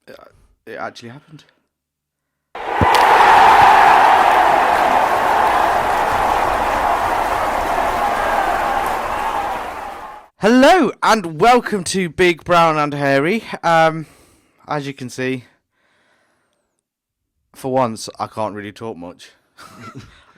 It actually happened. Hello and welcome to Big Brown and Hairy. As you can see, for once I can't really talk much.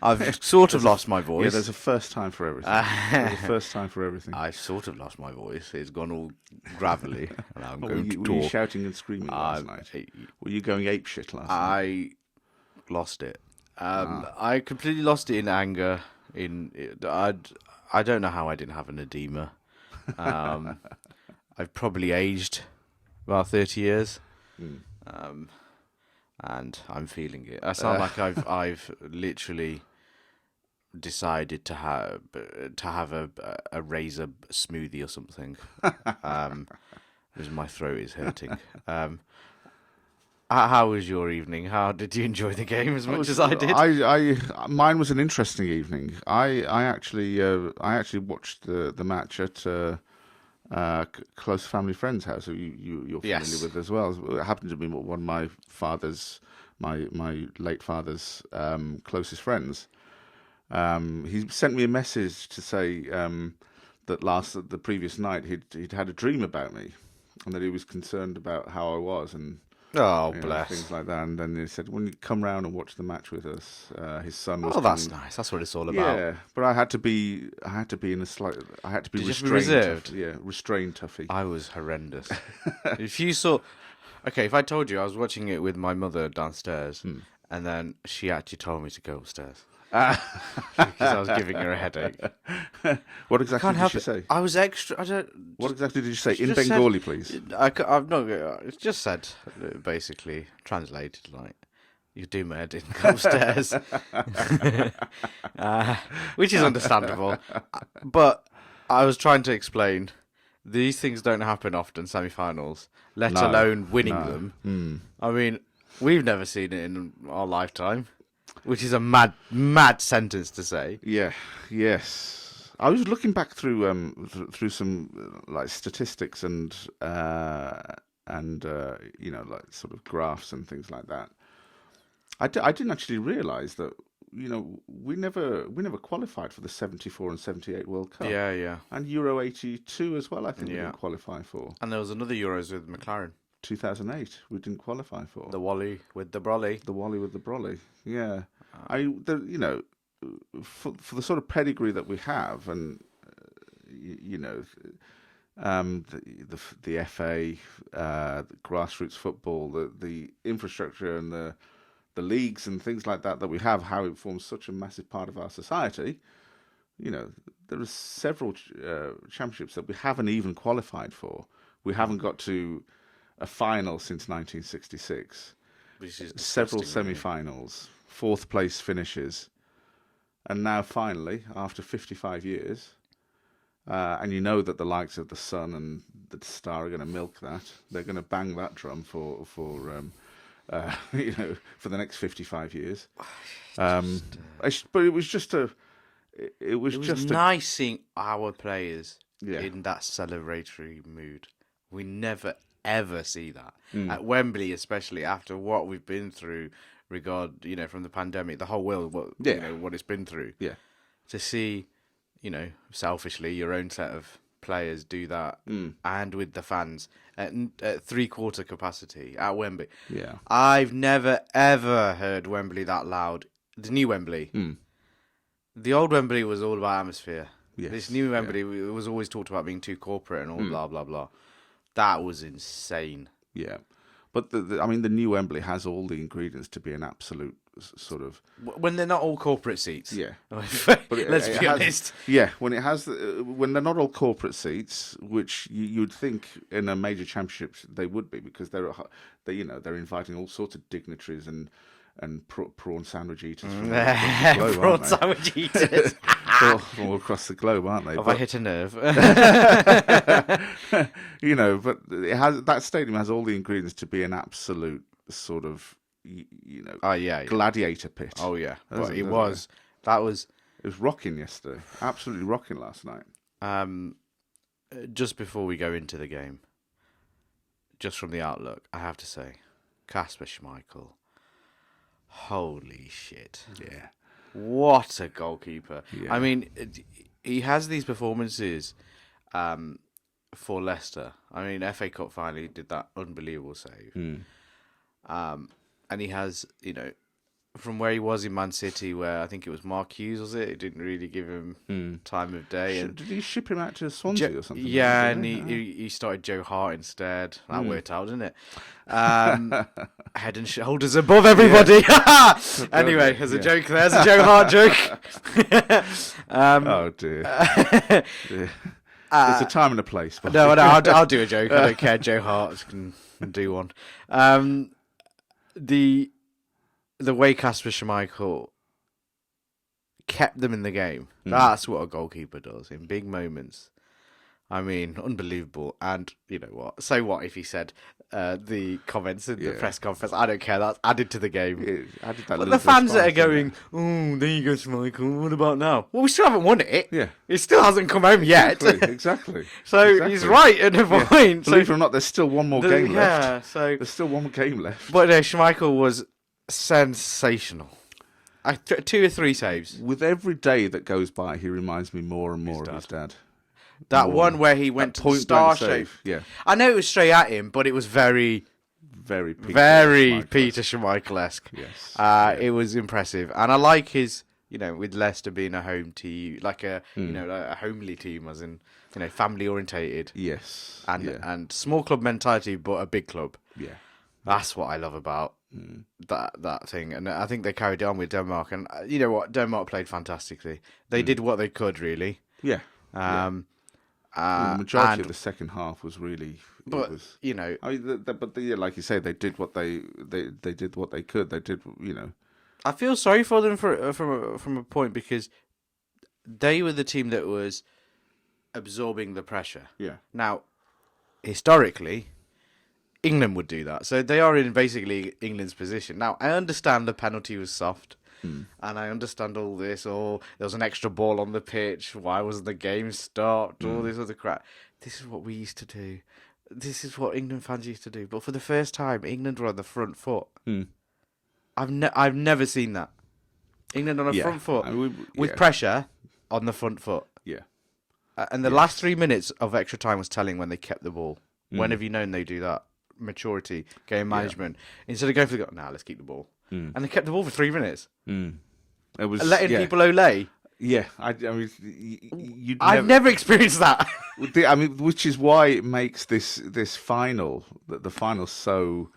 I've sort of lost my voice. Yeah, there's a first time for everything. There's a first time for everything. I've sort of lost my voice. It's gone all gravelly, and I'm going to talk. Were you shouting and screaming last night? Were you going apeshit last night? I lost it. I completely lost it in anger. I don't know how I didn't have an edema. I've probably aged about 30 years, and I'm feeling it. I sound like I've literally decided to have a razor smoothie or something. Because my throat is hurting. How was your evening? How did you enjoy the game as much as I did? Mine was an interesting evening. I actually watched the match at close family friend's house, who you're familiar with as well. It happened to be one of my late father's closest friends. He sent me a message to say that the previous night he'd had a dream about me, and that he was concerned about how I was and. Oh, bless. Things like that. And then he said, "When you come round and watch the match with us," his son was. Oh, that's nice. That's what it's all about. Yeah, but I had to be restrained. Reserved. Yeah, restrained, Tuffy. I was horrendous. If I told you I was watching it with my mother downstairs, and then she actually told me to go upstairs because I was giving her a headache. What exactly did she say? I was extra. What exactly did you say in Bengali, please? I've not. It just said basically translated like, "You do my head in, go upstairs," which is understandable. But I was trying to explain these things don't happen often. Semi-finals, let alone winning them. I mean, we've never seen it in our lifetime. Which is a mad sentence to say. Yeah, yes. I was looking back through some like statistics and like sort of graphs and things like that. I didn't actually realise that we never qualified for the 74 and 78 World Cup. Yeah. And Euro 82 as well. I think we didn't qualify for. And there was another Euros with McLaren. 2008, we didn't qualify for. The Wally with the Brolly. The Wally with the Brolly, yeah. For the sort of pedigree that we have, and the FA, the grassroots football, the infrastructure, and the leagues and things like that we have, how it forms such a massive part of our society. There are several championships that we haven't even qualified for. We haven't got to a final since 1966. Several semi-finals, fourth place finishes, and now finally, after 55 years, and that the likes of the Sun and the Star are going to milk that. They're going to bang that drum for the next 55 years. But it was just nice seeing our players in that celebratory mood. We never ever see that at Wembley, especially after what we've been through, from the pandemic, the whole world, what it's been through. Yeah, to see, selfishly your own set of players do that, and with the fans at 3/4 capacity at Wembley. Yeah, I've never ever heard Wembley that loud. The new Wembley, the old Wembley was all about atmosphere. Yes, this new Wembley was always talked about being too corporate and all blah blah blah. That was insane. Yeah, but the new Wembley has all the ingredients to be an absolute sort of. When they're not all corporate seats. Yeah, but let's be honest. Yeah, when they're not all corporate seats, which you'd think in a major championship they would be, because they're inviting all sorts of dignitaries and prawn sandwich eaters from across the globe, prawn sandwich eaters from all across the globe, aren't they? I hit a nerve? But that stadium has all the ingredients to be an absolute sort of gladiator pit. Oh yeah, well, it was. That was. It was rocking yesterday. Absolutely rocking last night. Just before we go into the game, just from the outlook, I have to say, Kasper Schmeichel. Holy shit. Yeah. What a goalkeeper. Yeah. I mean, he has these performances for Leicester. I mean, FA Cup final, he did that unbelievable save. And he has, from where he was in Man City, where I think it was Mark Hughes, was it? It didn't really give him time of day. Did he ship him out to Swansea or something? Yeah, and he started Joe Hart instead. That worked out, didn't it? Head and shoulders above everybody. Anyway, as a joke, there's a Joe Hart joke. Oh dear. There's a time and a place. No, I'll do a joke. I don't care. Joe Hart can do one. The way Kasper Schmeichel kept them in the game, that's what a goalkeeper does in big moments. I mean, unbelievable. And you know what? So what if he said the comments in the press conference? I don't care. That's added to the game. Yeah, added that but the fans that are going, oh, there you go, Schmeichel. What about now? Well, we still haven't won it. Yeah. It still hasn't come home yet. Exactly. He's right at the point. Believe it or not, there's still one more game left. Yeah, so there's still one more game left. But Schmeichel was sensational. 2 or 3 saves. With every day that goes by, he reminds me more and more of his dad. That one where he went to the star shape. Yeah. I know it was straight at him, but it was very Peter Schmeichel-esque. Yes. It was impressive. And I like his, with Leicester being a home team, like a homely team, as in, family orientated. Yes. And small club mentality, but a big club. Yeah. That's what I love about that thing. And I think they carried on with Denmark. And you know what? Denmark played fantastically. They did what they could, really. Yeah. The majority of the second half was really. But like you say, they did what they did what they could. They did, I feel sorry for them from a point, because they were the team that was absorbing the pressure. Yeah. Now, historically, England would do that, so they are in basically England's position. Now, I understand the penalty was soft. And I understand all this, or there was an extra ball on the pitch, why wasn't the game stopped, all this other crap. This is what we used to do. This is what England fans used to do. But for the first time, England were on the front foot. I've never seen that. England on the front foot, with pressure on the front foot. Yeah. And the last 3 minutes of extra time was telling when they kept the ball. When have you known they do that? Maturity, game management. Instead of going for the goal, let's keep the ball. And they kept the ball for 3 minutes. It was letting people olay. Yeah, I've never experienced that. Which is why it makes this final, the final, so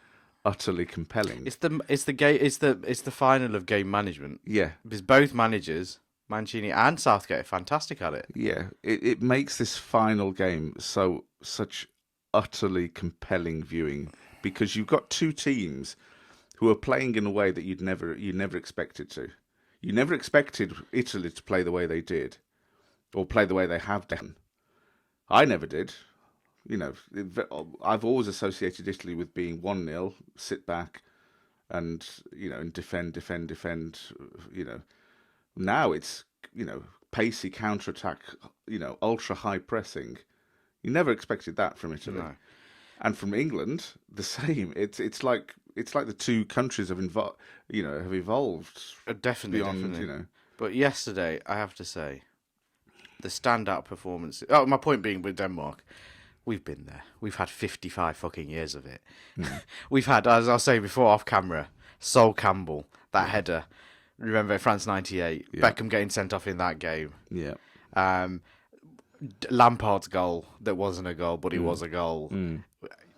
utterly compelling. It's the final of game management. Yeah, because both managers, Mancini and Southgate, are fantastic at it. Yeah, it makes this final game such utterly compelling viewing, because you've got two teams who are playing in a way that you never expected to. You never expected Italy to play the way they did, or play the way they have done. I never did. I've always associated Italy with being 1-0, sit back, and and defend. Now it's pacey counter-attack, ultra high pressing. You never expected that from Italy. No. And from England, the same. It's like the two countries have evolved. Definitely. But yesterday, I have to say, the standout performance. Oh, my point being with Denmark, we've been there. We've had 55 fucking years of it. We've had, as I was saying before off camera, Sol Campbell, that header. Remember France '98, Beckham getting sent off in that game. Yeah. Lampard's goal that wasn't a goal, but it was a goal.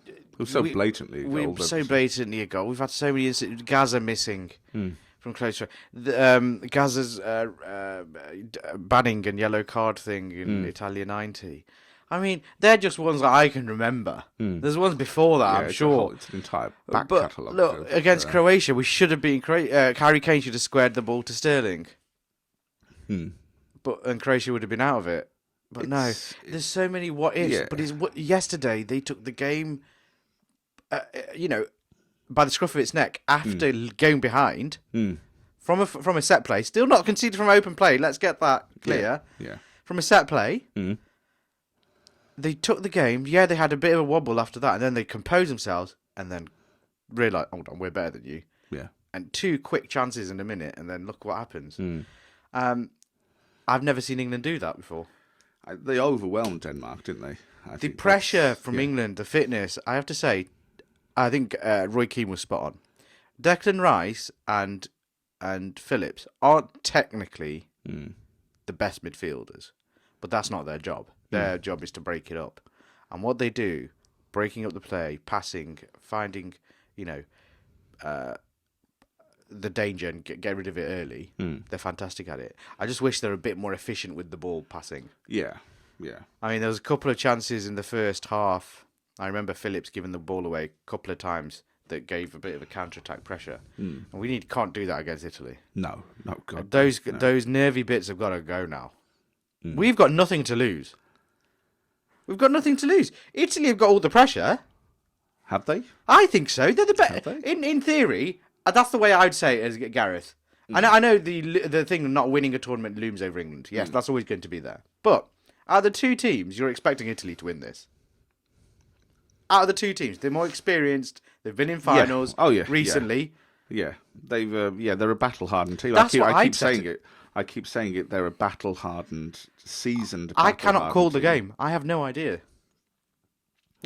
It was so blatantly a goal. So blatantly a goal. We've had so many incidents. Gaza missing from close. Gaza's banning and yellow card thing in Italia '90. I mean, they're just ones that I can remember. There's ones before that, I'm sure. It's an entire back catalogue. Look, against Croatia, we should have been. Harry Kane should have squared the ball to Sterling. And Croatia would have been out of it. But no, there's so many what ifs. Yeah. But yesterday they took the game, by the scruff of its neck after going behind from a set play. Still not conceded from open play. Let's get that clear. Yeah. From a set play, they took the game. Yeah, they had a bit of a wobble after that, and then they composed themselves, and then realised, hold on, we're better than you. Yeah. And 2 quick chances in a minute, and then look what happens. Mm. I've never seen England do that before. They overwhelmed Denmark, didn't they? The pressure from England, the fitness, I have to say, I think Roy Keane was spot on. Declan Rice and Phillips aren't technically the best midfielders, but that's not their job. Their job is to break it up. And what they do, breaking up the play, passing, finding, the danger and get rid of it early, they're fantastic at it. I just wish they're a bit more efficient with the ball passing. Yeah. I mean, there was a couple of chances in the first half. I remember Phillips giving the ball away a couple of times that gave a bit of a counter-attack pressure. And we can't do that against Italy. No, God. Those nervy bits have got to go now. We've got nothing to lose. Italy have got all the pressure. Have they? I think so. They're the best. In theory, that's the way I'd say it as Gareth. I know the thing of not winning a tournament looms over England. Yes, that's always going to be there. But out of the 2 teams, you're expecting Italy to win this. Out of the 2 teams, they're more experienced. They've been in finals recently. Yeah. They've they're a battle-hardened team. That's I keep saying it. I keep saying it. They're a battle-hardened, seasoned. I cannot call the game. I have no idea.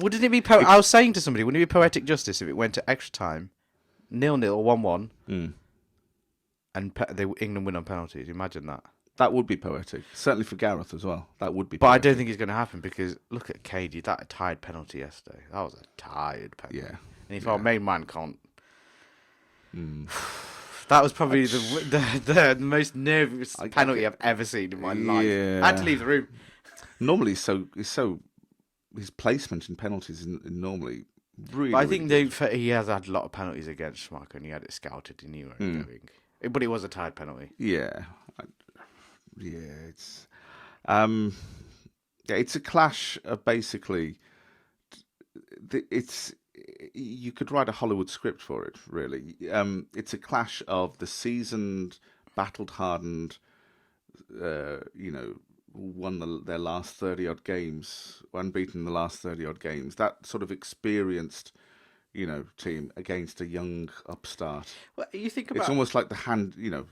Wouldn't it be? I was saying to somebody, wouldn't it be poetic justice if it went to extra time, 0-0 or 1-1, and England win on penalties? Imagine that. That would be poetic. Certainly for Gareth as well. That would be. But poetic. I don't think it's going to happen because look at Kane. That tired penalty yesterday. That was a tired penalty. Yeah. And if our main man can't. That was probably the most nervous penalty I've ever seen in my life. I had to leave the room. Normally, his placement in penalties is normally really. But I think really he has had a lot of penalties against Schmeichel, and he had it scouted. He knew where he was going. But it was a tired penalty. Yeah. It's it's a clash of basically. You could write a Hollywood script for it, really. It's a clash of the seasoned, battle-hardened, won their last 30-odd games, unbeaten in the last 30-odd games. That sort of experienced, team against a young upstart. Well, you think about... It's almost like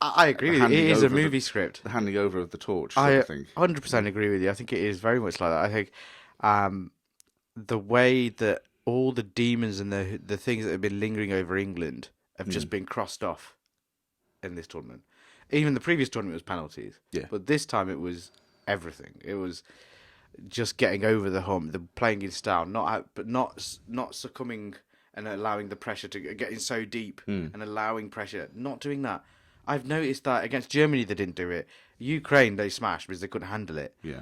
I agree with you. It is a movie script. The handing over of the torch sort of thing. 100% agree with you. I think it is very much like that. I think the way that all the demons and the things that have been lingering over England have just been crossed off in this tournament. Even the previous tournament was penalties. Yeah. But this time it was everything. It was just getting over the hump, the playing in style, not succumbing and allowing the pressure to getting so deep and allowing pressure. Not doing that. I've noticed that against Germany they didn't do it. Ukraine they smashed because they couldn't handle it. Yeah.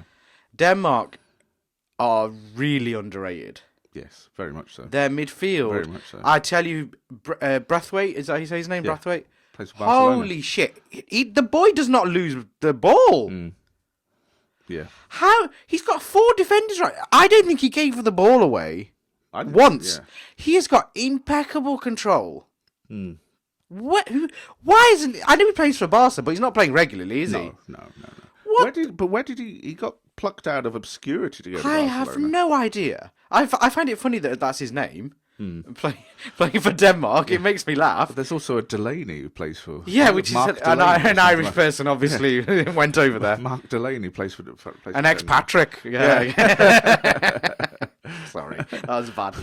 Denmark are really underrated. Yes, very much so. Their midfield, very much so. I tell you, Braithwaite, is that how you say his name? Yeah. Braithwaite? Plays for Barcelona. Holy shit. The boy does not lose the ball. Yeah. How? He's got 4 defenders right. I don't think he gave the ball away once. Yeah. He has got impeccable control. What? Why isn't... I know he plays for Barca, but he's not playing regularly, is he? No. What? Where did he got plucked out of obscurity to go to Barcelona? I have no idea. I find it funny that that's his name. Playing for Denmark, it makes me laugh. But there's also a Delaney who plays for... Yeah, which is an Irish person, obviously, went over there. Mark Delaney plays for an ex-Patrick. Yeah. Sorry, that was bad.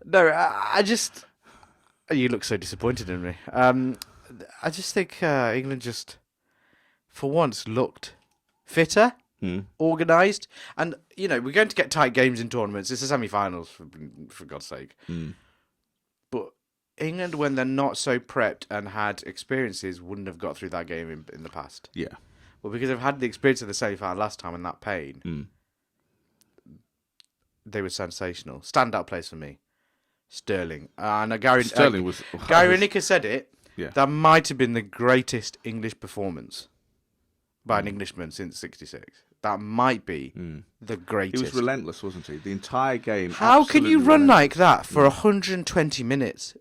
No, I just... You look so disappointed in me. I just think England just, for once, looked fitter, organised. And, we're going to get tight games in tournaments. It's the semi-finals, for God's sake. But England, when they're not so prepped and had experiences, wouldn't have got through that game in the past. Yeah. Well, because they've had the experience of the semi-final last time and that pain, they were sensational. Standout players for me. Sterling. And Gary Lineker said it. Yeah. That might have been the greatest English performance by an Englishman since '66. That might be the greatest. He was relentless, wasn't he? The entire game. How can you run like that for 120 minutes?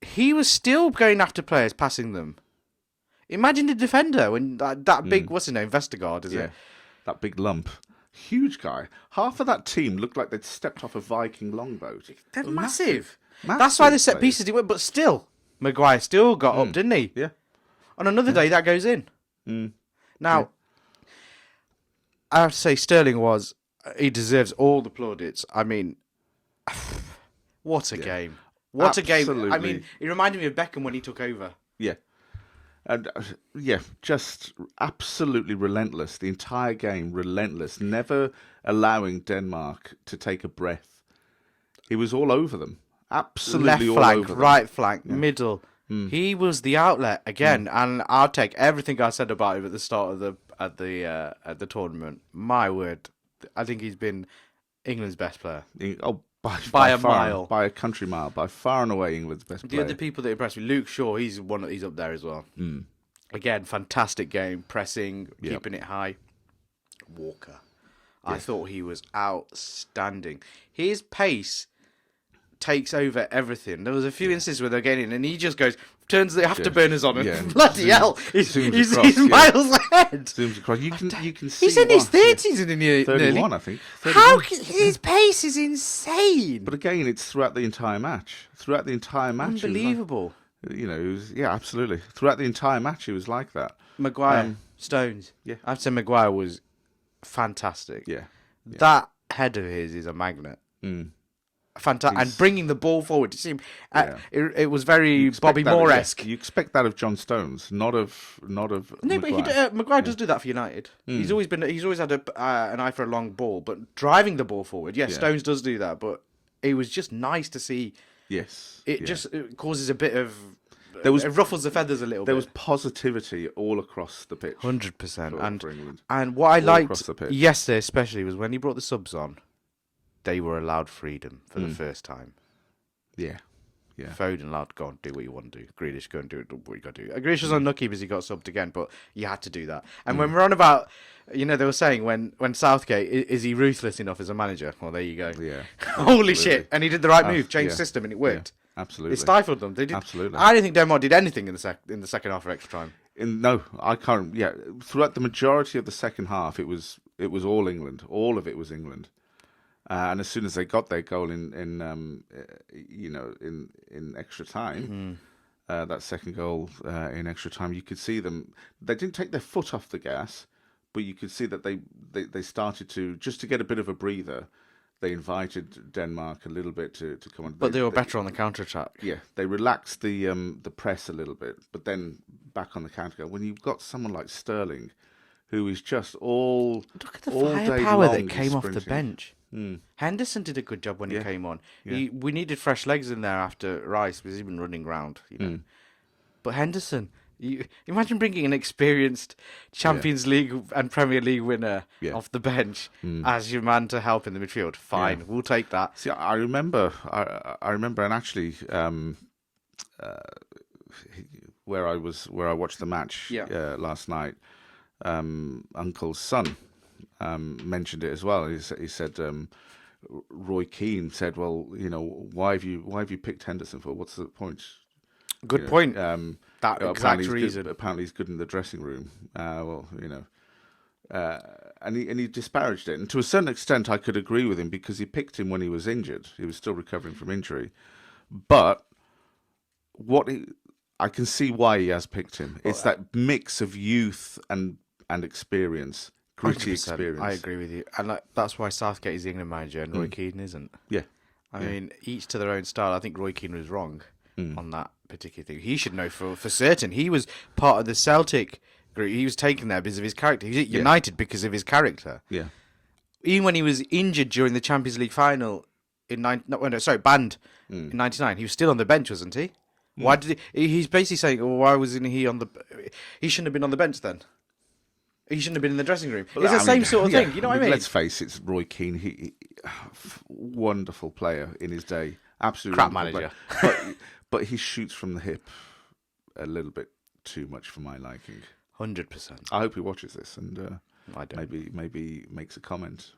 He was still going after players, passing them. Imagine the defender when that big, what's his name, Vestergaard, is it? that big lump. Huge guy. Half of that team looked like they'd stepped off a Viking longboat. They're Well, massive. massive That's why the set players. pieces didn't work. But still, Maguire still got up, didn't he? Yeah. On another day, that goes in. Now, I have to say, Sterling he deserves all the plaudits. I mean, what a game. What a game. I Absolutely. mean, it reminded me of Beckham when he took over. Yeah. And just absolutely relentless. The entire game, relentless. Never allowing Denmark to take a breath. He was all over them. Absolutely Left all flank, over them. right flank, middle. He was the outlet again, and I'll take everything I said about him at the start of the tournament. My word, I think he's been England's best player. By a far, mile. by a country mile, by far and away England's best The player. other people that impressed me, Luke Shaw, he's up there as well. Again, fantastic game, pressing, keeping it high. Walker, I thought he was outstanding. His pace takes over everything. There was a few instances where they're getting in, and he just turns the afterburners on, and bloody hell, he's miles ahead. Zooms across. You can see. He's in his 30s and nearly 31, I think. 31. His pace is insane. But again, it's throughout the entire match. Throughout the entire match, Unbelievable. Absolutely. Throughout the entire match, he was like that. Maguire, Stones. Yeah. I'd say Maguire was fantastic. Yeah. That head of his is a magnet. Fantastic. And bringing the ball forward. It was very Bobby Moore-esque. You expect that of John Stones, not of Maguire. But Maguire does do that for United. He's always had an eye for a long ball, but driving the ball forward. Yes, Stones does do that, but it was just nice to see. Yes. It causes a bit of. It ruffles the feathers a little bit. There was positivity all across the pitch. 100%. For England. And what I liked the pitch. yesterday, especially, was when he brought the subs on. They were allowed freedom for the first time. Yeah. Foden allowed to go and do what you want to do. Grealish, go and do what you got to do. Grealish was unlucky because he got subbed again, but you had to do that. And when we're on about, they were saying when Southgate, is he ruthless enough as a manager? Well, there you go. Yeah. Holy shit. And he did the right move, changed system, and it worked. Yeah, absolutely. It stifled them. They did. Absolutely. I don't think Denmark did anything in the second half of extra time. No, I can't. Yeah, throughout the majority of the second half, it was all England. All of it was England. And as soon as they got their goal in extra time, that second goal in extra time, you could see them. They didn't take their foot off the gas, but you could see that they started to, just to get a bit of a breather. They invited Denmark a little bit to come on. But they were better on the counter attack. Yeah, they relaxed the press a little bit, but then back on the counter. When you've got someone like Sterling, who is just all look at the all firepower day long that came off the sprinting. bench. Henderson did a good job when he came on. Yeah. We needed fresh legs in there after Rice because he's been running round, But Henderson, imagine bringing an experienced Champions League and Premier League winner off the bench as your man to help in the midfield. Fine, we'll take that. See, I remember, and actually, where I watched the match last night, Uncle's son mentioned it as well. He said, Roy Keane said, "Well, why have you picked Henderson for? What's the point?" Good point. That exact reason. Apparently, he's good in the dressing room. And he disparaged it. And to a certain extent, I could agree with him because he picked him when he was injured. He was still recovering from injury. But I can see why he has picked him. It's that mix of youth and experience, gritty 100%. experience. I agree with you. And that's why Southgate is the England manager and Roy Keane isn't. Yeah. I mean, each to their own style. I think Roy Keane was wrong on that particular thing. He should know for certain. He was part of the Celtic group. He was taken there because of his character. He was at United because of his character. Yeah. Even when he was injured during the Champions League final banned in '99, he was still on the bench, wasn't he? Why did he? He's basically saying, well, why wasn't he on the? He shouldn't have been on the bench then. He shouldn't have been in the dressing room. It's the same sort of thing. You know what I mean? Let's face it, it's Roy Keane. He wonderful player in his day. Absolutely crap manager. But he shoots from the hip a little bit too much for my liking. 100%. I hope he watches this and I don't. maybe makes a comment.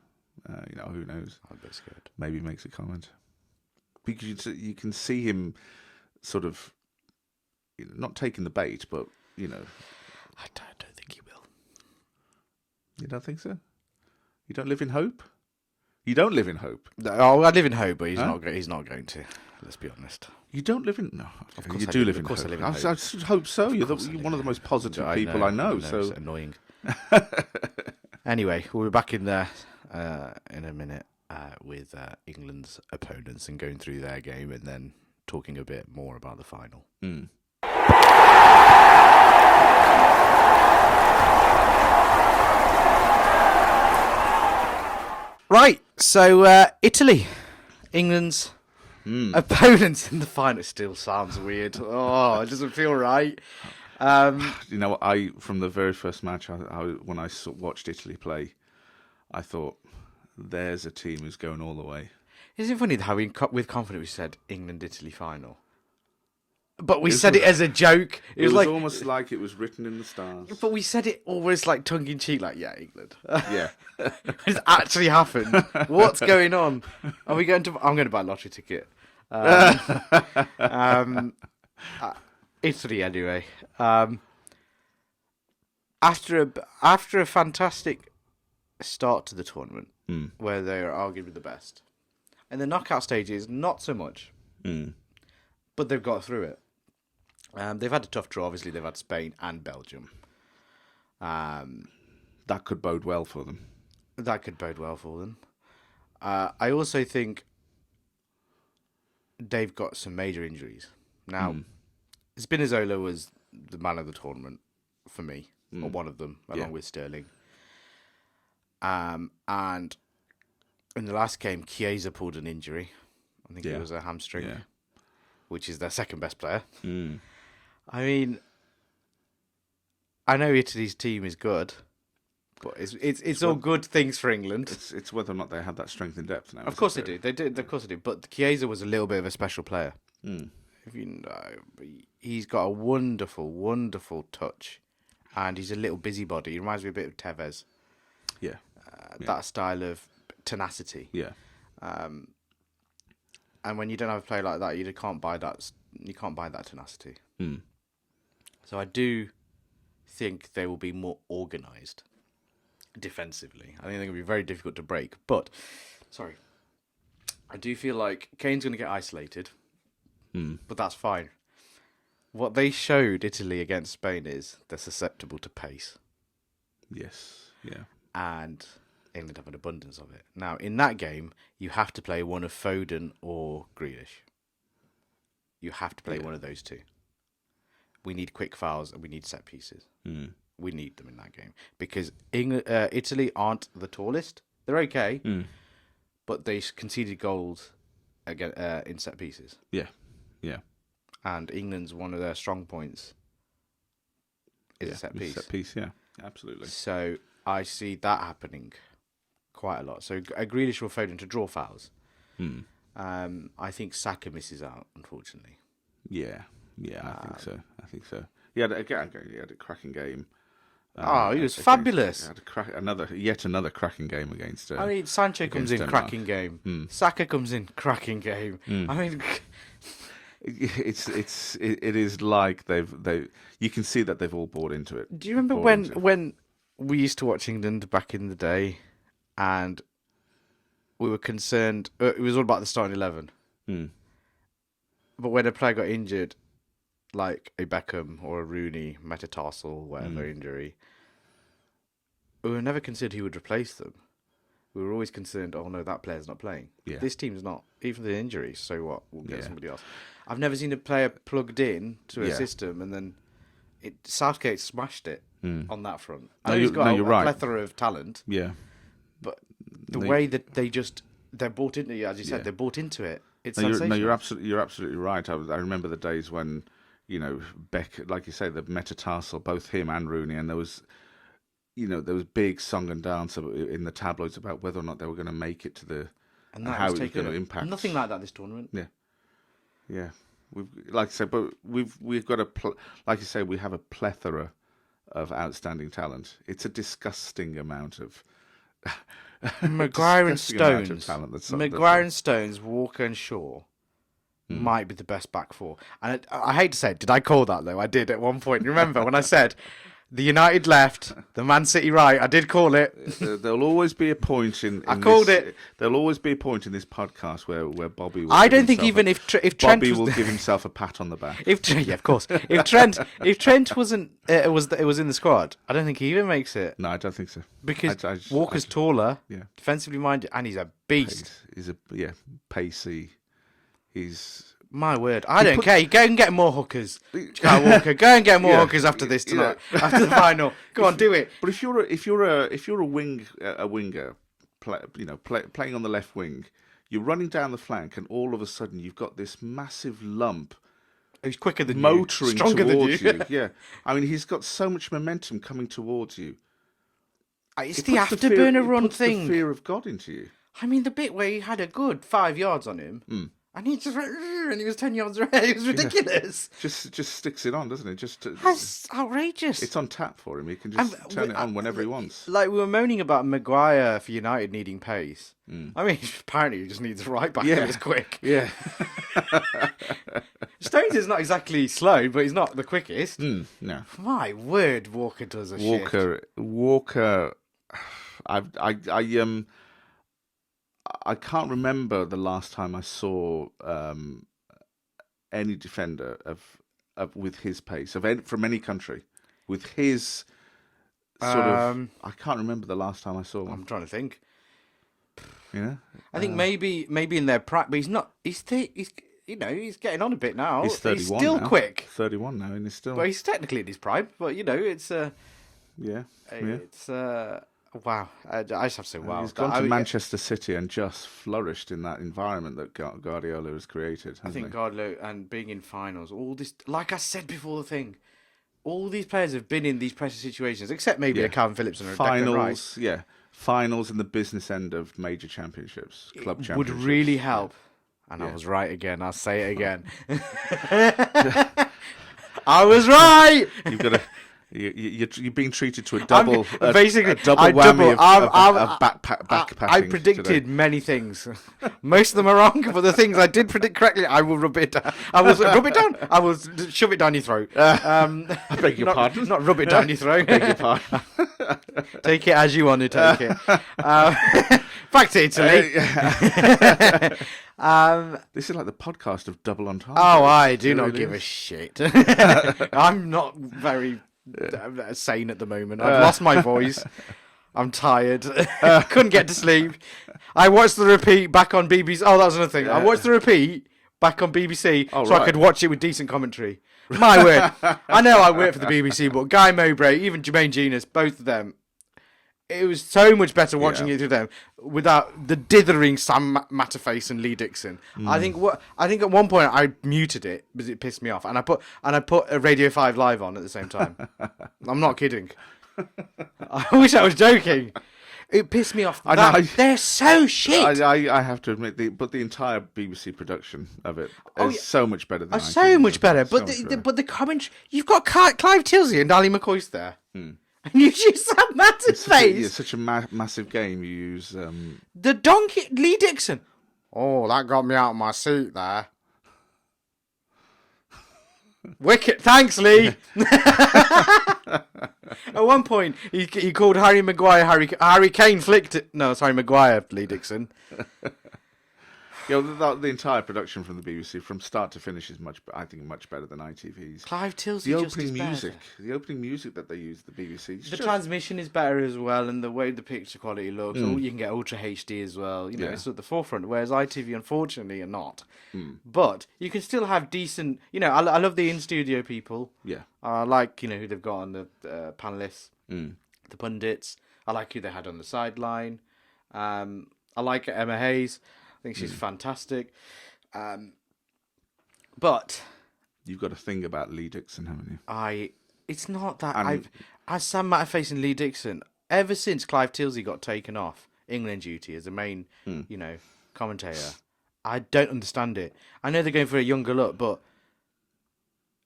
Who knows? I'd be scared. Maybe makes a comment because you can see him sort of not taking the bait, but I don't think he will. You don't think so? You don't live in hope? You don't live in hope? Oh, I live in hope, but he's not going to. Let's be honest. You don't live in... No, Of course you I do do. live Of in course I hope. live in I hope. should hope so. You're one of the most positive people I know. So it's annoying. Anyway, we'll be back in there in a minute with England's opponents and going through their game and then talking a bit more about the final. Right, so Italy, England's opponents in the final. It still sounds weird. Oh, it doesn't feel right. you know, from the very first match, when I watched Italy play, I thought, there's a team who's going all the way. Isn't it funny how with confidence we said England-Italy final? But we said it as a joke. It was like, almost like it was written in the stars. But we said it almost like tongue-in-cheek, like, yeah, England. Yeah. It's actually happened. What's going on? Are we going to... I'm going to buy a lottery ticket. Italy, anyway. After a fantastic start to the tournament, where they are arguably the best, and the knockout stages, not so much, but they've got through it. They've had a tough draw. Obviously, they've had Spain and Belgium. That could bode well for them. I also think they've got some major injuries. Now, Spinazzola was the man of the tournament for me, or one of them, along with Sterling. And in the last game, Chiesa pulled an injury. I think it was a hamstring, which is their second best player. I mean, I know Italy's team is good, but it's all good things for England. It's whether or not they have that strength and depth now. Of course they do. Of course they do. But Chiesa was a little bit of a special player. If you know, he's got a wonderful, wonderful touch, and he's a little busybody. He reminds me a bit of Tevez. Yeah. That style of tenacity. Yeah. And when you don't have a player like that, you can't buy that. You can't buy that tenacity. So I do think they will be more organised defensively. I think they're going to be very difficult to break. But, I do feel like Kane's going to get isolated. But that's fine. What they showed Italy against Spain is they're susceptible to pace. Yes. Yeah. And England have an abundance of it. Now, in that game, you have to play one of Foden or Grealish. You have to play one of those two. We need quick fouls and we need set pieces. We need them in that game because Italy aren't the tallest. They're okay, but they conceded goals again in set pieces. Yeah, yeah. And England's one of their strong points is a set piece. Set piece, yeah, absolutely. So I see that happening quite a lot. So Grealish will Foden to draw fouls. I think Saka misses out, unfortunately. Yeah, I think so. He had a cracking game. He was fabulous. Yet another cracking game against. I mean, Sancho comes in Denmark. cracking game. Saka comes in cracking game. I mean, it is like they've you can see that they've all bought into it. Do you remember when we used to watch England back in the day, and we were concerned? It was all about the starting 11. But when a player got injured, like a Beckham or a Rooney, metatarsal, whatever injury, we were never considered who would replace them. We were always concerned, oh no, that player's not playing. Yeah. This team's not, even the injuries, so what? We'll get somebody else. I've never seen a player plugged in to a system and then Southgate smashed it on that front. I know he's got a plethora of talent. Yeah. But the way that they're bought into it, as you said, they're bought into it. It's sensational. You're absolutely right. I remember the days when, Beck, like you say, the metatarsal, both him and Rooney, and there was big song and dance in the tabloids about whether or not they were going to make it to the and how it was going to impact. Nothing like that this tournament. Yeah. We've got like you say, we have a plethora of outstanding talent. It's a disgusting amount of Maguire and Stones. Maguire and Stones, Walker and Shaw might be the best back four. And I hate to say it, did I call that though? I did at one point. You remember when I said The United left, the Man City right. I did call it. There'll always be a point in I called it. There'll always be a point in this podcast where Bobby will I don't think even if Trent Bobby was will give himself a pat on the back. Yeah, of course. If Trent wasn't it was in the squad, I don't think he even makes it. No, I don't think so. Because Walker's taller, defensively minded, and he's a beast. He's pacey. He's... My word, I don't care. Go and get more hookers, Kyle Walker. Go and get more hookers after this tonight, after the final. Go on, do it. But if you're a winger, playing on the left wing, you're running down the flank, and all of a sudden you've got this massive lump. He's quicker than motoring you, stronger towards than you. Yeah, I mean he's got so much momentum coming towards you. It's the afterburner run thing. The fear of God into you. I mean, the bit where he had a good 5 yards on him. And he just went, and he was 10 yards away. It was ridiculous. Yeah. Just sticks it on, doesn't it? That's outrageous. It's on tap for him. He can just turn it on whenever he wants. Like, we were moaning about Maguire for United needing pace. I mean, apparently he just needs a right back that is quick. Yeah. Stones is not exactly slow, but he's not the quickest. No. My word, Walker does a shit. Walker, I can't remember the last time I saw any defender of with his pace from any country with his sort of. I can't remember the last time I saw one. I'm trying to think. Yeah, I think maybe in their practice, but he's not. He's he's getting on a bit now. He's 31. He's still now. quick. 31 now, and he's still. Well, he's technically in his prime, but it's it's wow. I just have to say wow. He's gone to Manchester City and just flourished in that environment that Guardiola has created. I think Guardiola and being in finals, all this, like I said before the thing, all these players have been in these pressure situations, except maybe a Calvin Phillips and a Declan Rice. Finals and the business end of major championships, club championships. Would really help. And I was right again. I'll say it again. I was right. You've got to. You're being treated to a double whammy of backpatting. I predicted many things. Most of them are wrong, but the things I did predict correctly, I will rub it down. I will shove it down your throat. I beg your pardon. Not rub it down your throat. Beg your pardon. Take it as you want to take it. Back to Italy. This is like the podcast of Double Entendre. Oh, I do not give a shit. I'm not very sane at the moment. I've lost my voice. I'm tired. Couldn't get to sleep. I watched the repeat back on BBC. Oh, that was another thing. I watched the repeat back on BBC I could watch it with decent commentary. My word. I know I work for the BBC, but Guy Mowbray, even Jermaine Genius, both of them, it was so much better watching it through them without the dithering Sam Matterface and Lee Dixon. I think at one point I muted it because it pissed me off, and I put a Radio 5 Live on at the same time. I'm not kidding. I wish I was joking. It pissed me off. They're so shit. I have to admit, the entire BBC production of it is so much better than so much better. But the commentary, you've got Clive Tilsey and Ali McCoist there. And you use that massive face. It's such a massive game. You use the donkey Lee Dixon. Oh, that got me out of my seat there. Wicked, thanks, Lee. At one point, he called Harry Maguire Harry Kane flicked it. No, sorry, Maguire Lee Dixon. The entire production from the BBC, from start to finish, is much better than ITV's. Clive Tilsey, the opening music that they use, the BBC. Transmission is better as well, and the way the picture quality looks. You can get Ultra HD as well. It's at the forefront, whereas ITV, unfortunately, are not. But you can still have decent. I love the in-studio people. Yeah. I like who they've got on the panelists, the pundits. I like who they had on the sideline. I like Emma Hayes. I think she's fantastic. But you've got a thing about Lee Dixon, haven't you? It's not that as Sam Matterface and Lee Dixon, ever since Clive Tilsey got taken off England duty as a main, commentator, I don't understand it. I know they're going for a younger look, but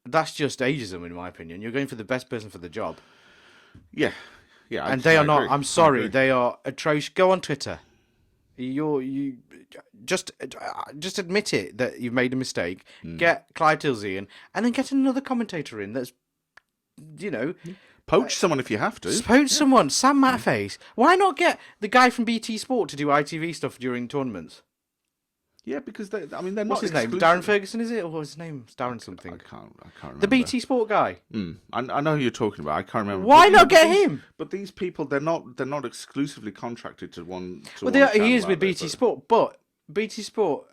that's just ageism, in my opinion. You're going for the best person for the job. Yeah. And they are not. I'm sorry, they are atrocious. Go on Twitter. You just admit it that you've made a mistake. Get Clive Tilsey in, and then get another commentator in. That's Poach someone if you have to. Poach someone. Sam Matface. Why not get the guy from BT Sport to do ITV stuff during tournaments? Yeah, because they're not. What's his name? Darren Ferguson, is it? Or his name's Darren something? I can't remember. The BT Sport guy. I know who you're talking about. I can't remember. Why not get him? But these people, they're not exclusively contracted to one. He is with BT Sport, but BT Sport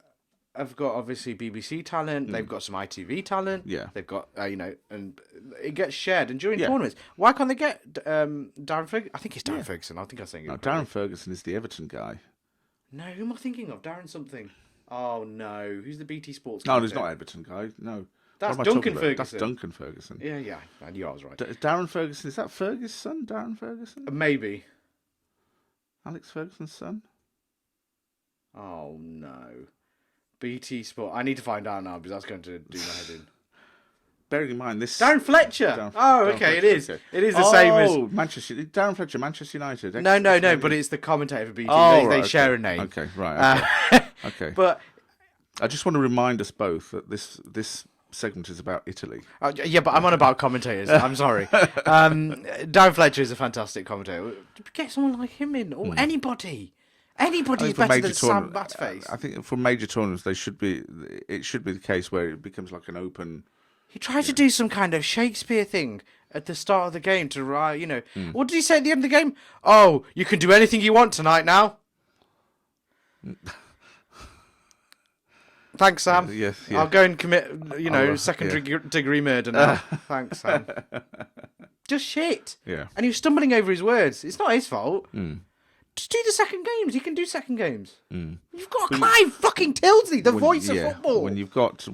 have got obviously BBC talent. They've got some ITV talent. Yeah, they've got and it gets shared. And during tournaments, why can't they get Darren Ferguson? I think it's Darren Ferguson. I think I'm saying it. No, Darren Ferguson is the Everton guy. No, who am I thinking of? Darren something. Oh no, who's the BT Sports? No, there's not Everton guy. No, that's Duncan Ferguson. That's Duncan Ferguson. Yeah, I knew I was right. Darren Ferguson, is that Ferguson's son? Darren Ferguson? Maybe. Alex Ferguson's son? Oh no, BT Sport. I need to find out now because that's going to do my head in. Bearing in mind this, Darren Fletcher. Darren okay, Fletcher, it is. Okay. It is the same as Darren Fletcher, Manchester United. No, but it's the commentator for BT. They share a name. Okay, right. Okay. Okay. But I just want to remind us both that this segment is about Italy. Yeah, but I'm on about commentators. I'm sorry. Darren Fletcher is a fantastic commentator. Get someone like him in, or anybody. Anybody's better than Sam Matface. I think for major tournaments, it should be the case where it becomes like an open. He tried to do some kind of Shakespeare thing at the start of the game to What did he say at the end of the game? Oh, you can do anything you want tonight now. Thanks, Sam. Yes, yeah. I'll go and commit, second degree murder now. Thanks, Sam. Just shit. Yeah. And he was stumbling over his words. It's not his fault. Just do the second games. He can do second games. You've got Clive fucking Tildesley, the voice of football. When you've got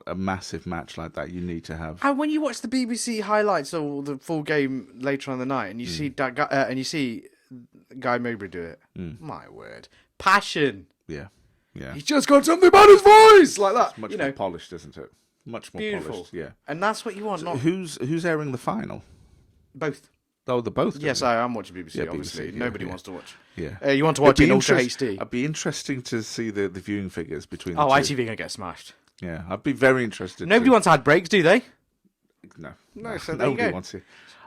a massive match like that, you need to have. And when you watch the BBC highlights or the full game later on in the night, and you see that guy, and you see Guy Mowbray do it, my word, passion. Yeah. Yeah. He's just got something about his voice like that. It's much more polished, isn't it? Much more beautiful. Polished. Yeah. And that's what you want. Not who's airing the final? Both. Oh, they're both. Yes, I am watching BBC. Yeah, obviously, BBC, nobody wants to watch. Yeah. You want to watch it in Ultra HD. It'd be interesting to see the viewing figures between. Oh, the ITV two. gonna get smashed. Yeah, I'd be very interested. Nobody wants ad breaks, do they? No, so there you nobody go. wants it.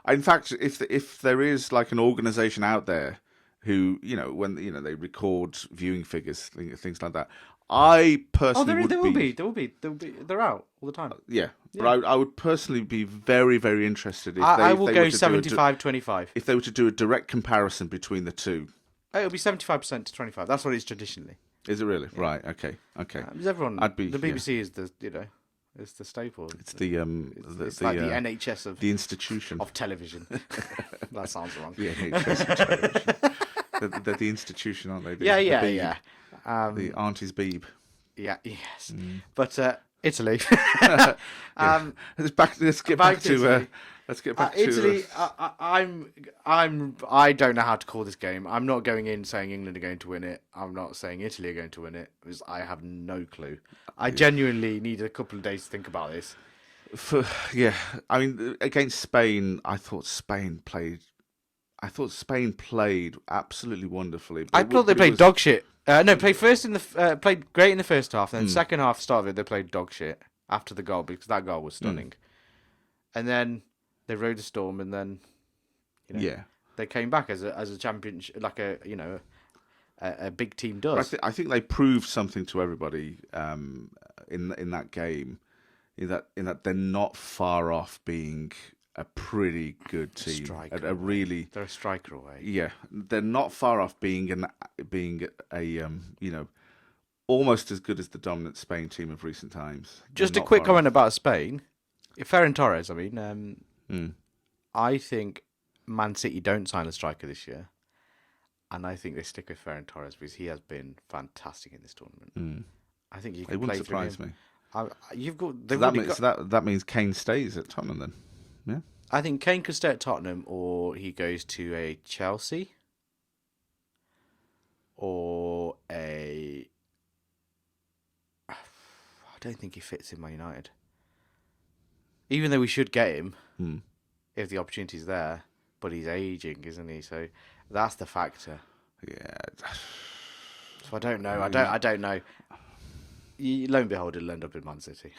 In fact, if there is like an organisation out there who when they record viewing figures, things like that, I personally there will be. They're out all the time. Yeah. But I would personally be very, very interested if I will go 75-25. If they were to do a direct comparison between the two. It'll be 75% to 25. That's what it is traditionally. Is it really? Yeah. Right. Okay. Because everyone, the BBC is the it's the staple. It's the it's like the NHS of the institution of television. That sounds wrong. The NHS of television. They're the institution, aren't they? Yeah. The Auntie's Beeb. Yeah. Yes. But Italy. Let's get back to Italy. I don't know how to call this game. I'm not going in saying England are going to win it. I'm not saying Italy are going to win it because I have no clue. I genuinely need a couple of days to think about this. I mean, against Spain, I thought Spain played absolutely wonderfully. I thought they played dog shit. Played great in the first half. Then second half started, they played dog shit after the goal because that goal was stunning. And then they rode the storm, and then they came back as a championship, like a big team does. I think they proved something to everybody in that game, in that they're not far off being a pretty good team. They're a striker away. Yeah, they're not far off being almost as good as the dominant Spain team of recent times. Just a quick comment about Spain. Ferran Torres, I think Man City don't sign a striker this year, and I think they stick with Ferran Torres because he has been fantastic in this tournament. I think you can play through him. It wouldn't surprise me. That means Kane stays at Tottenham then. Yeah. I think Kane could stay at Tottenham, or he goes to a Chelsea, or I don't think he fits in Man United. Even though we should get him if the opportunity's there, but he's aging, isn't he? So that's the factor. Yeah. So I don't know. I don't know. Lo and behold, it'll end up in Man City.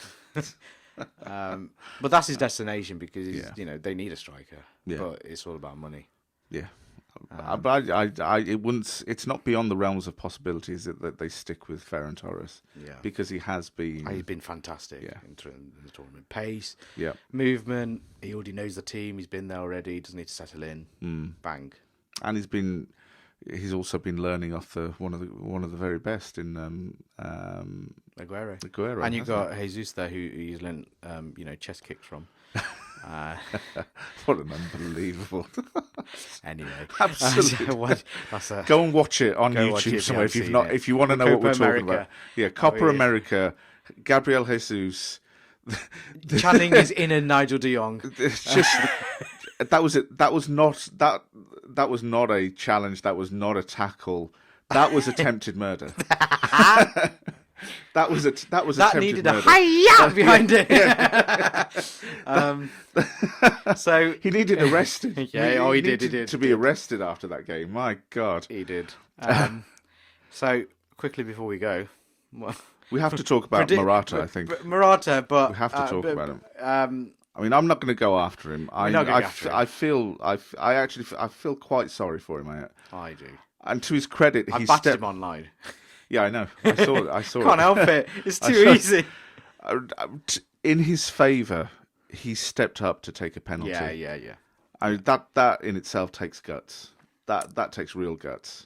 But that's his destination because Yeah. they need a striker. Yeah. But it's all about money. Yeah. But it wouldn't. It's not beyond the realms of possibilities that they stick with Ferran Torres. Yeah. Because he has been. He's been fantastic in the tournament. Pace, movement. He already knows the team. He's been there already. He doesn't need to settle in. Bang. And he's also been learning off one of the very best in Aguero. And you've got Jesus there, who he's learned chest kicks from. What an unbelievable. Anyway, absolutely. Go and watch it on YouTube somewhere if you want to know what we're talking about. Yeah, Copa America, Gabriel Jesus. Channing his inner Nigel de Jong. It's just that was it. That was not a challenge. That was not a tackle. That was attempted murder. That needed murder. A hi-ya behind it. So he needed arrested. He did to be arrested after that game. My God, he did. So quickly before we go, we have to talk about Morata. I think Morata, but we have to talk about him. I mean, I'm not going to go after him. I feel quite sorry for him. I do. And to his credit, I batted him online. Yeah, I know. I saw it. Can't help it. It's too easy. In his favour, he stepped up to take a penalty. Yeah. I mean, that in itself takes guts. That takes real guts.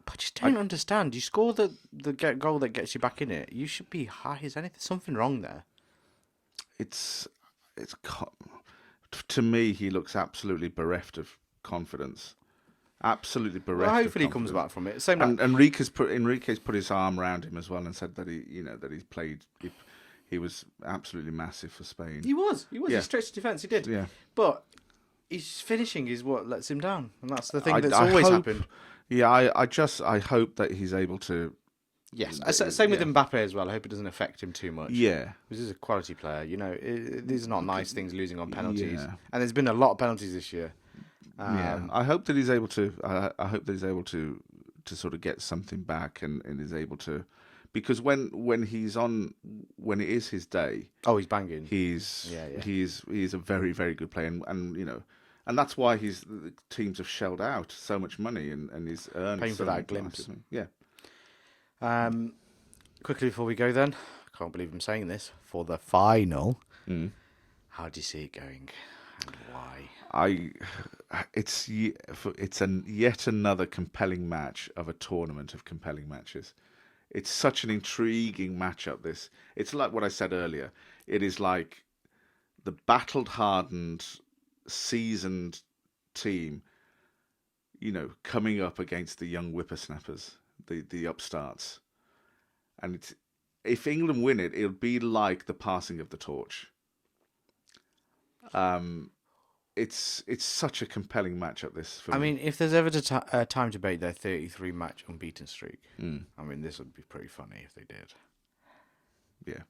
But I just don't understand. You score the goal that gets you back in it. You should be high as anything. Something wrong there. To me, he looks absolutely bereft of confidence. Absolutely bereft. Well, hopefully he comes back from it. Same. And Enrique's put his arm around him as well and said that he's played. He was absolutely massive for Spain. He was. Yeah. He stretched defence. He did. Yeah. But his finishing is what lets him down, and that's the thing that's always happened. Yeah, I hope that he's able to. Yes, same with Mbappe as well. I hope it doesn't affect him too much. Yeah, because he's a quality player. These are not nice things, losing on penalties, and there's been a lot of penalties this year. I hope that he's able to. I hope that he's able to sort of get something back and is able to, because when it is his day, he's banging. He's a very, very good player, and that's why the teams have shelled out so much money and he's earned paying for that glimpse. Yeah. Quickly before we go, then, I can't believe I'm saying this, for the final. How do you see it going, and why? It's yet another compelling match of a tournament of compelling matches. It's such an intriguing matchup. It's like what I said earlier. It is like the battled, hardened, seasoned team, coming up against the young whippersnappers, the upstarts. And if England win it, it'll be like the passing of the torch. It's such a compelling matchup. I mean, if there's ever a time to break their 33-match unbeaten streak, I mean, this would be pretty funny if they did. Yeah,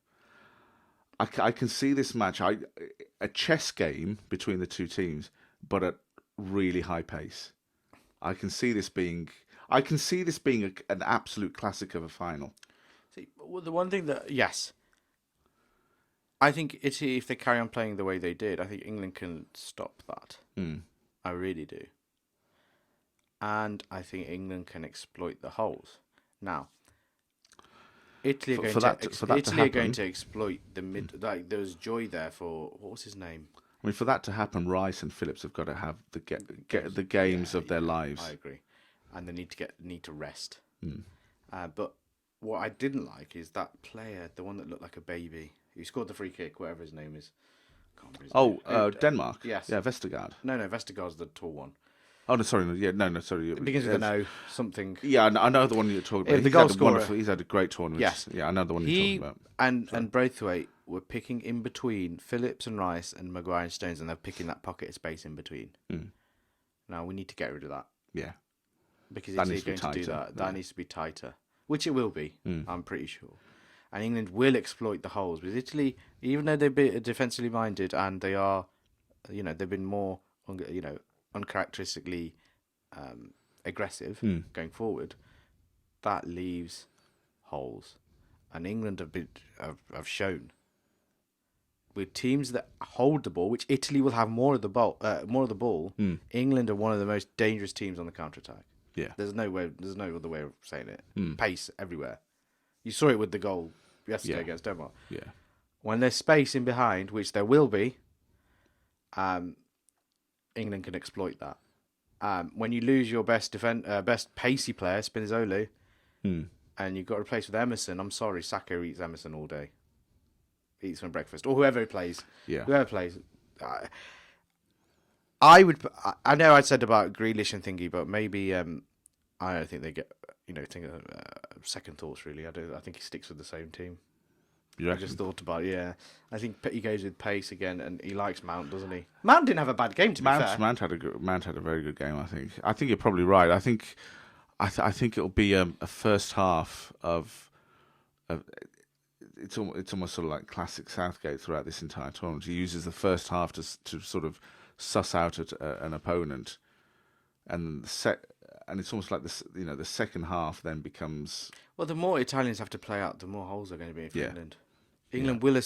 I can see this match. A chess game between the two teams, but at really high pace. I can see this being an absolute classic of a final. See, well, the one thing that I think Italy, if they carry on playing the way they did, I think England can stop that. I really do. And I think England can exploit the holes. Now, Italy are going to exploit the mid. Like, there was joy there for, what was his name? I mean, for that to happen, Rice and Phillips have got to have the games of their lives. I agree, and they need to rest. But what I didn't like is that player, the one that looked like a baby, who scored the free kick, whatever his name is. Denmark. Yes. Yeah, Vestergaard. No, Vestergaard's the tall one. Oh no, sorry. Yeah, no, sorry. It begins with an O, something. Yeah, I know the one you're talking about. The goal scorer. He's had a great tournament. Yes. Yeah, I know the one you're talking about. And Braithwaite were picking in between Phillips and Rice and Maguire and Stones, and they're picking that pocket of space in between. Now we need to get rid of that. Yeah. Because if they're going to do that, that needs to be tighter, which it will be. I'm pretty sure. And England will exploit the holes. With Italy, even though they're defensively minded and they are, they've been more, uncharacteristically aggressive going forward, that leaves holes. And England have shown with teams that hold the ball, which Italy will have more of the ball. England are one of the most dangerous teams on the counter attack. Yeah. There's no other way of saying it. Pace everywhere. You saw it with the goal yesterday against Denmark. Yeah. When there's space in behind, which there will be, England can exploit that. When you lose your best pacey player, Spinazzola, and you've got to replace with Emerson, I'm sorry, Saka eats Emerson all day. Eats for breakfast, or whoever plays. Yeah. Whoever plays. I know I said about Grealish and thingy, but maybe I don't think they get second thoughts really. I think he sticks with the same team. I just thought about it, yeah. I think he goes with pace again, and he likes Mount, doesn't he? Mount didn't have a bad game, to be fair. Mount had a very good game. I think you're probably right. I think it'll be a first half of it's almost sort of like classic Southgate throughout this entire tournament. He uses the first half to sort of suss out an opponent, and it's almost like this. The second half then becomes. Well, the more Italians have to play out, the more holes are going to be in England. England will.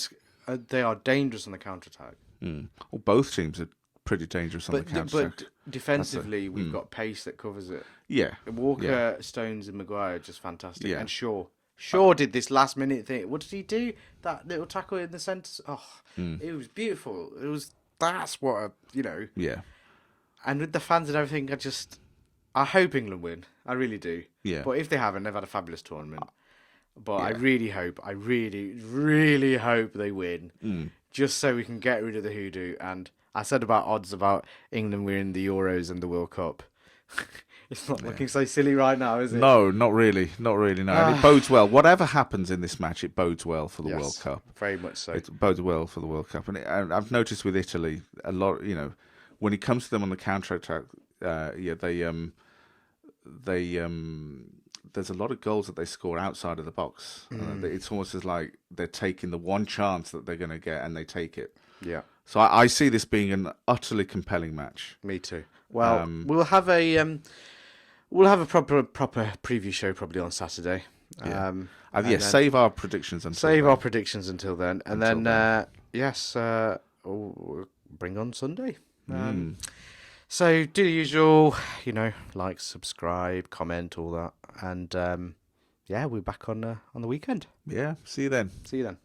They are dangerous on the counter attack. Well, both teams are pretty dangerous on the counter attack. But defensively, we've got pace that covers it. Yeah, Walker, Stones, and Maguire are just fantastic. Yeah. And Shaw did this last minute thing. What did he do? That little tackle in the centre. Oh, it was beautiful. That's what Yeah. And with the fans and everything, I hope England win. I really do. Yeah. But if they haven't, they've had a fabulous tournament. But I really really hope they win. Just so we can get rid of the hoodoo. And I said about odds about England winning the Euros and the World Cup. It's not looking so silly right now, is it? No, not really. No. And it bodes well. Whatever happens in this match, it bodes well for the World Cup. Very much so. It bodes well for the World Cup. And I've noticed with Italy, a lot, when it comes to them on the counter-attack, there's a lot of goals that they score outside of the box. It's almost as like they're taking the one chance that they're going to get, and they take it. Yeah. So I see this being an utterly compelling match. Me too. Well, we'll have a proper preview show probably on Saturday. Save our predictions until then. And then we'll bring on Sunday. So do the usual, like, subscribe, comment, all that, and we'll be back on the weekend. Yeah, see you then. See you then.